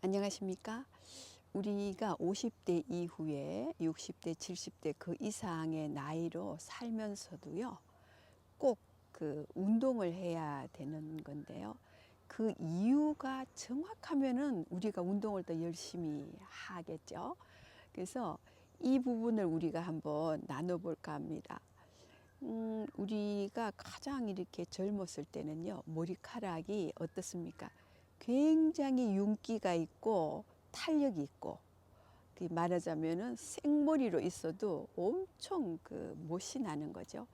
안녕하십니까? 우리가 50대 이후에 60대, 70대 그 이상의 나이로 살면서도요, 꼭 그 운동을 해야 되는 건데요. 그 이유가 정확하면은 우리가 운동을 더 열심히 하겠죠. 그래서 이 부분을 우리가 한번 나눠볼까 합니다. 우리가 가장 이렇게 젊었을 때는요, 머리카락이 어떻습니까? 굉장히 윤기가 있고 탄력이 있고, 그 말하자면은 생머리로 있어도 엄청 그 멋이 나는 거죠.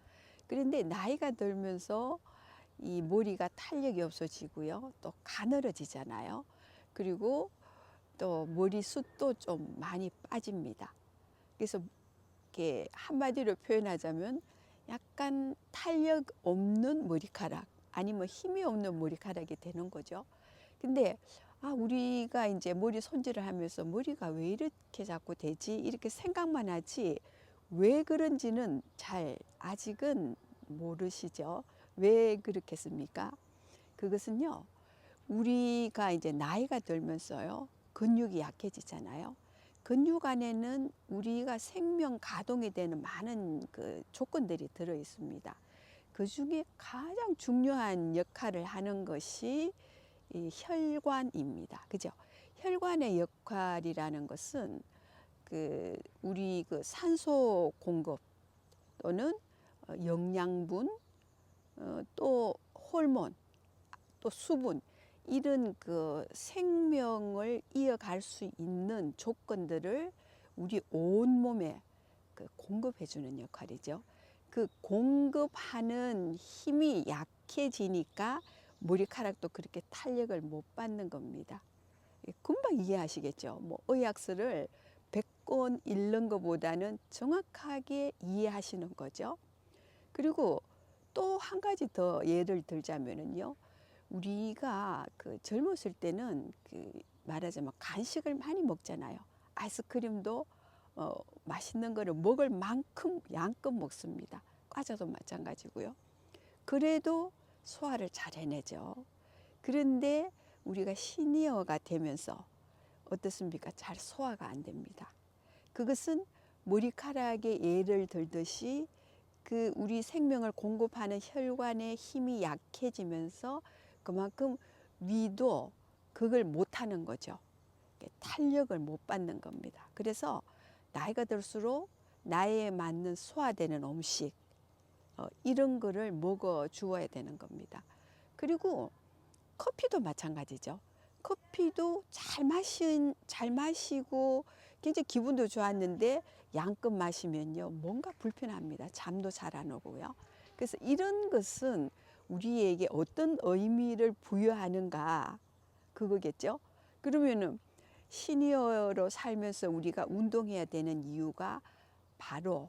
그런데 나이가 들면서 이 머리가 탄력이 없어지고요, 또 가늘어지잖아요. 그리고 또 머리숱도 좀 많이 빠집니다. 그래서 이렇게 한마디로 표현하자면 약간 탄력 없는 머리카락, 아니면 힘이 없는 머리카락이 되는 거죠. 근데 우리가 이제 머리 손질을 하면서 머리가 왜 이렇게 자꾸 되지? 이렇게 생각만 하지 왜 그런지는 잘 아직은 모르시죠? 왜 그렇겠습니까? 그것은요, 우리가 이제 나이가 들면서요, 근육이 약해지잖아요. 근육 안에는 우리가 생명 가동이 되는 많은 그 조건들이 들어 있습니다. 그 중에 가장 중요한 역할을 하는 것이 이 혈관입니다. 그죠? 혈관의 역할이라는 것은 그 우리 그 산소 공급 또는 영양분, 또 호르몬, 또 수분, 이런 그 생명을 이어갈 수 있는 조건들을 우리 온몸에 그 공급해 주는 역할이죠. 그 공급하는 힘이 약해지니까 머리카락도 그렇게 탄력을 못 받는 겁니다. 금방 이해하시겠죠? 뭐 의학서를 100권 읽는 것보다는 정확하게 이해하시는 거죠. 그리고 또 한 가지 더 예를 들자면은요, 우리가 그 젊었을 때는 그 말하자면 간식을 많이 먹잖아요. 아이스크림도 맛있는 거를 먹을 만큼 양껏 먹습니다. 과자도 마찬가지고요. 그래도 소화를 잘 해내죠. 그런데 우리가 시니어가 되면서 어떻습니까? 잘 소화가 안 됩니다. 그것은 머리카락에 예를 들듯이 그 우리 생명을 공급하는 혈관의 힘이 약해지면서 그만큼 위도 그걸 못하는 거죠. 탄력을 못 받는 겁니다. 그래서 나이가 들수록 나이에 맞는 소화되는 음식, 이런 거를 먹어 주어야 되는 겁니다. 그리고 커피도 마찬가지죠. 커피도 잘 마시고 굉장히 기분도 좋았는데 양껏 마시면요, 뭔가 불편합니다. 잠도 잘 안 오고요. 그래서 이런 것은 우리에게 어떤 의미를 부여하는가, 그거겠죠. 그러면은 시니어로 살면서 우리가 운동해야 되는 이유가 바로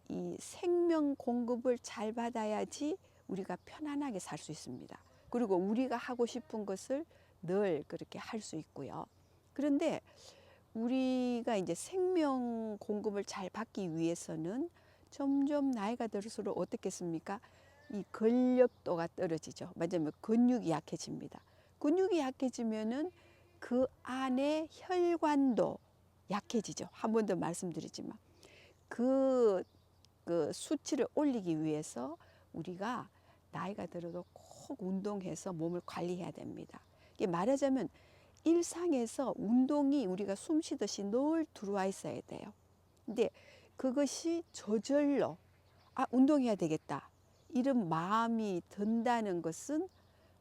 이 생명 공급을 잘 받아야지 우리가 편안하게 살 수 있습니다. 그리고 우리가 하고 싶은 것을 늘 그렇게 할 수 있고요. 그런데 우리가 이제 생명 공급을 잘 받기 위해서는 점점 나이가 들수록 어떻겠습니까? 이 근력도가 떨어지죠. 맞으면 근육이 약해집니다. 근육이 약해지면은 그 안에 혈관도 약해지죠. 한 번 더 말씀드리지만 그 수치를 올리기 위해서 우리가 나이가 들어도 꼭 운동해서 몸을 관리해야 됩니다. 이게 말하자면 일상에서 운동이 우리가 숨 쉬듯이 늘 들어와 있어야 돼요. 근데 그것이 저절로 운동해야 되겠다, 이런 마음이 든다는 것은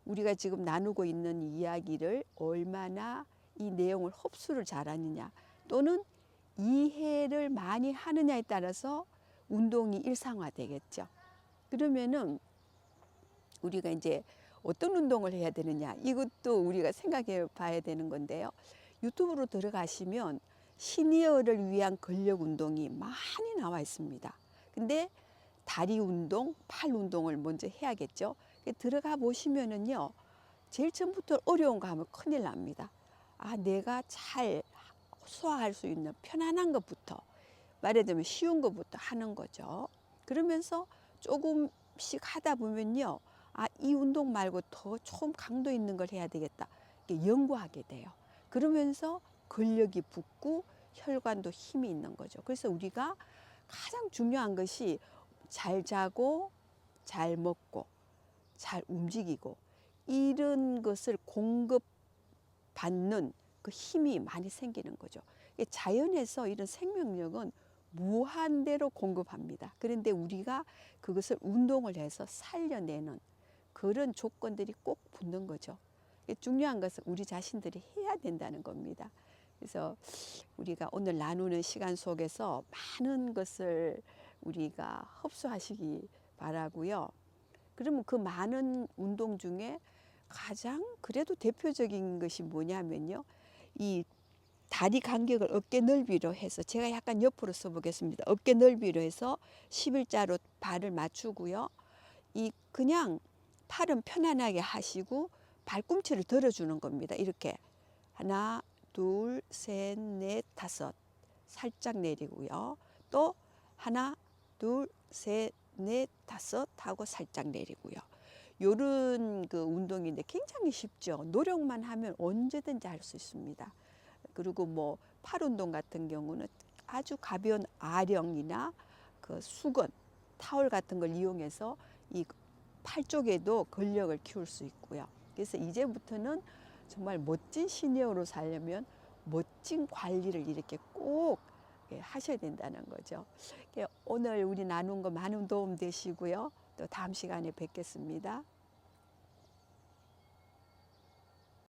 우리가 지금 나누고 있는 이야기를 얼마나 이 내용을 흡수를 잘하느냐 또는 이해를 많이 하느냐에 따라서 운동이 일상화되겠죠. 그러면은 우리가 이제 어떤 운동을 해야 되느냐, 이것도 우리가 생각해 봐야 되는 건데요. 유튜브로 들어가시면 시니어를 위한 근력 운동이 많이 나와 있습니다. 근데 다리 운동, 팔 운동을 먼저 해야겠죠. 들어가 보시면은요, 제일 처음부터 어려운 거 하면 큰일 납니다. 내가 잘 소화할 수 있는 편안한 것부터, 말하자면 쉬운 것부터 하는 거죠. 그러면서 조금씩 하다 보면요, 이 운동 말고 더 좀 강도 있는 걸 해야 되겠다, 이렇게 연구하게 돼요. 그러면서 근력이 붙고 혈관도 힘이 있는 거죠. 그래서 우리가 가장 중요한 것이 잘 자고 잘 먹고 잘 움직이고 이런 것을 공급받는 그 힘이 많이 생기는 거죠. 자연에서 이런 생명력은 무한대로 공급합니다. 그런데 우리가 그것을 운동을 해서 살려내는 그런 조건들이 꼭 붙는 거죠. 중요한 것은 우리 자신들이 해야 된다는 겁니다. 그래서 우리가 오늘 나누는 시간 속에서 많은 것을 우리가 흡수하시기 바라고요. 그러면 그 많은 운동 중에 가장 그래도 대표적인 것이 뭐냐면요. 이 다리 간격을 어깨 넓이로 해서 제가 약간 옆으로 써보겠습니다. 어깨 넓이로 해서 11자로 발을 맞추고요. 이 그냥 팔은 편안하게 하시고 발꿈치를 들어주는 겁니다. 이렇게 하나, 둘, 셋, 넷, 다섯 살짝 내리고요. 또 하나, 둘, 셋, 넷, 다섯 하고 살짝 내리고요. 요런 그 운동인데 굉장히 쉽죠. 노력만 하면 언제든지 할 수 있습니다. 그리고 뭐 팔 운동 같은 경우는 아주 가벼운 아령이나 그 수건, 타월 같은 걸 이용해서 이 팔 쪽에도 근력을 키울 수 있고요. 그래서 이제부터는 정말 멋진 시니어로 살려면 멋진 관리를 이렇게 꼭 하셔야 된다는 거죠. 오늘 우리 나눈 거 많은 도움 되시고요. 또 다음 시간에 뵙겠습니다.